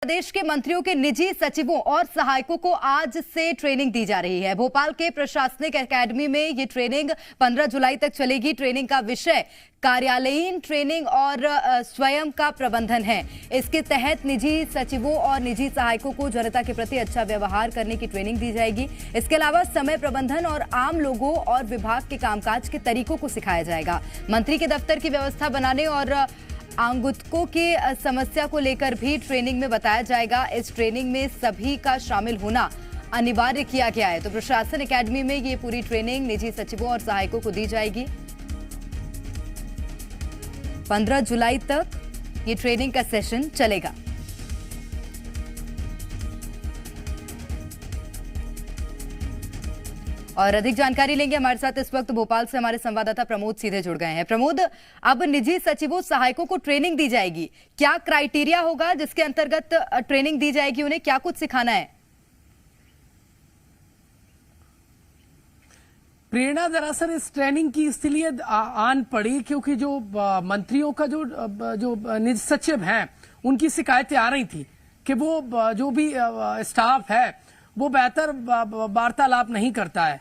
प्रदेश के मंत्रियों के निजी सचिवों और सहायकों को आज से ट्रेनिंग दी जा रही है। भोपाल के प्रशासनिक एकेडमी में ये ट्रेनिंग 15 जुलाई तक चलेगी। ट्रेनिंग का विषय कार्यालयीन ट्रेनिंग और स्वयं का प्रबंधन है। इसके तहत निजी सचिवों और निजी सहायकों को जनता के प्रति अच्छा व्यवहार करने की ट्रेनिंग दी जाएगी। इसके अलावा समय प्रबंधन और आम लोगों और विभाग के कामकाज के तरीकों को सिखाया जाएगा। मंत्री के दफ्तर की व्यवस्था बनाने और आगंतुकों की समस्या को लेकर भी ट्रेनिंग में बताया जाएगा। इस ट्रेनिंग में सभी का शामिल होना अनिवार्य किया गया है। तो प्रशासन एकेडमी में ये पूरी ट्रेनिंग निजी सचिवों और सहायकों को दी जाएगी। 15 जुलाई तक ये ट्रेनिंग का सेशन चलेगा। और अधिक जानकारी लेंगे। हमारे साथ इस वक्त भोपाल से हमारे संवाददाता प्रमोद सीधे जुड़ गए हैं। प्रमोद, अब निजी सचिवों सहायकों को ट्रेनिंग दी जाएगी, क्या क्राइटेरिया होगा जिसके अंतर्गत ट्रेनिंग दी जाएगी? उन्हें क्या कुछ सिखाना है? प्रेरणा, दरअसल इस ट्रेनिंग की इसलिए आन पड़ी क्योंकि जो मंत्रियों का जो निजी सचिव हैं उनकी शिकायतें आ रही थी कि वो जो भी स्टाफ है वो बेहतर वार्तालाप नहीं करता है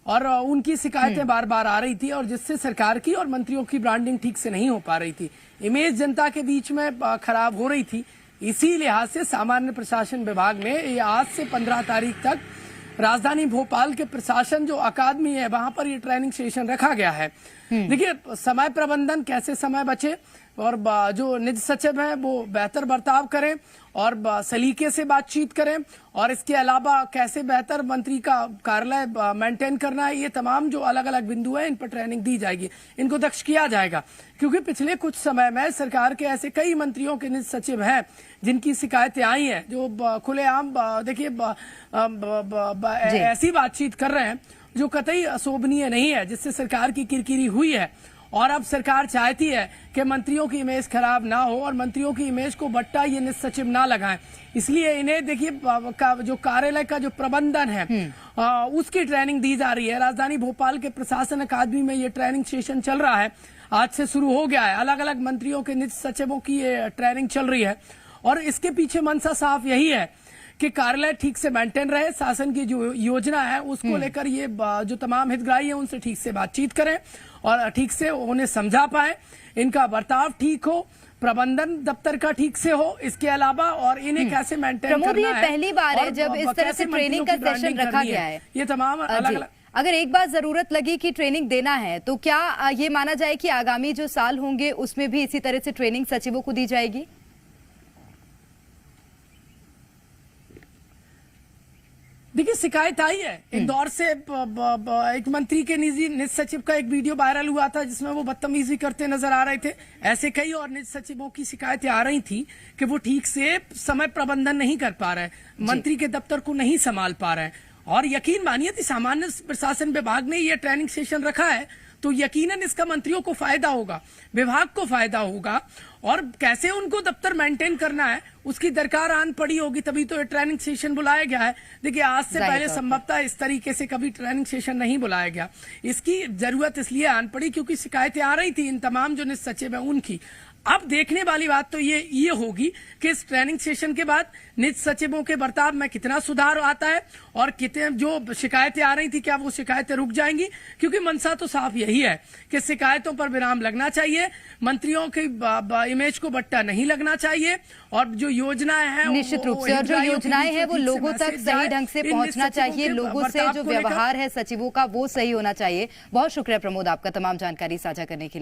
और उनकी शिकायतें बार बार आ रही थी और जिससे सरकार की और मंत्रियों की ब्रांडिंग ठीक से नहीं हो पा रही थी। इमेज जनता के बीच में खराब हो रही थी। इसी लिहाज से सामान्य प्रशासन विभाग में ये आज से 15 तारीख तक राजधानी भोपाल के प्रशासन जो अकादमी है वहां पर ये ट्रेनिंग सेशन रखा गया है। देखिए, समय प्रबंधन, कैसे समय बचे और जो निजी सचिव हैं वो बेहतर बर्ताव करें और सलीके से बातचीत करें और इसके अलावा कैसे बेहतर मंत्री का कार्यालय मेंटेन करना है, ये तमाम जो अलग अलग बिंदु हैं इन पर ट्रेनिंग दी जाएगी। इनको दक्ष किया जाएगा क्योंकि पिछले कुछ समय में सरकार के ऐसे कई मंत्रियों के निजी सचिव हैं जिनकी शिकायतें आई हैं, जो खुलेआम देखिए ऐसी बातचीत कर रहे हैं जो कतई शोभनीय नहीं है, जिससे सरकार की किरकिरी हुई है। और अब सरकार चाहती है कि मंत्रियों की इमेज खराब ना हो और मंत्रियों की इमेज को बट्टा ये निजी सचिव ना लगाएं। इसलिए इन्हें देखिए जो कार्यालय का जो प्रबंधन है उसकी ट्रेनिंग दी जा रही है। राजधानी भोपाल के प्रशासन अकादमी में ये ट्रेनिंग सेशन चल रहा है, आज से शुरू हो गया है। अलग अलग मंत्रियों के निजी सचिवों की ये ट्रेनिंग चल रही है और इसके पीछे मंशा साफ यही है कि कार्यालय ठीक से मेंटेन रहे। शासन की जो योजना है उसको लेकर ये जो तमाम हितग्राही है उनसे ठीक से बातचीत करें और ठीक से उन्हें समझा पाए, इनका बर्ताव ठीक हो, प्रबंधन दफ्तर का ठीक से हो। इसके अलावा और इन्हें कैसे मेंटेन करना है। पहली बार है जब इस तरह से ट्रेनिंग का सेशन रखा गया है। ये तमाम अलग अलग, अगर एक बार जरूरत लगी कि ट्रेनिंग देना है तो क्या ये माना जाए कि आगामी जो साल होंगे उसमें भी इसी तरह से ट्रेनिंग सचिवों को दी जाएगी? देखिए, शिकायत आई है इंदौर से एक मंत्री के निजी सचिव का एक वीडियो वायरल हुआ था जिसमें वो बदतमीजी करते नजर आ रहे थे। ऐसे कई और निजी सचिवों की शिकायतें आ रही थी कि वो ठीक से समय प्रबंधन नहीं कर पा रहे, मंत्री के दफ्तर को नहीं संभाल पा रहे। और यकीन मानिए कि सामान्य प्रशासन विभाग ने यह ट्रेनिंग सेशन रखा है तो यकीनन इसका मंत्रियों को फायदा होगा, विभाग को फायदा होगा और कैसे उनको दफ्तर मेंटेन करना है उसकी दरकार आन पड़ी होगी, तभी तो ये ट्रेनिंग सेशन बुलाया गया है। देखिए, आज से पहले संभवतः इस तरीके से कभी ट्रेनिंग सेशन नहीं बुलाया गया। इसकी जरूरत इसलिए आन पड़ी क्योंकि शिकायतें आ रही थी इन तमाम जो निजी सचिव है उनकी। अब देखने वाली बात तो ये होगी कि इस ट्रेनिंग सेशन के बाद निजी सचिवों के बर्ताव में कितना सुधार आता है और कितने जो शिकायतें आ रही थी क्या वो शिकायतें रुक जाएंगी, क्योंकि मंशा तो साफ यही है कि शिकायतों पर विराम लगना चाहिए, मंत्रियों की इमेज को बट्टा नहीं लगना चाहिए और जो योजनाएं हैं निश्चित रूप से और जो योजनाएं हैं वो लोगों तक सही ढंग से पहुंचना चाहिए। लोगों से जो व्यवहार है सचिवों का वो सही होना चाहिए। बहुत शुक्रिया प्रमोद आपका तमाम जानकारी साझा करने के लिए।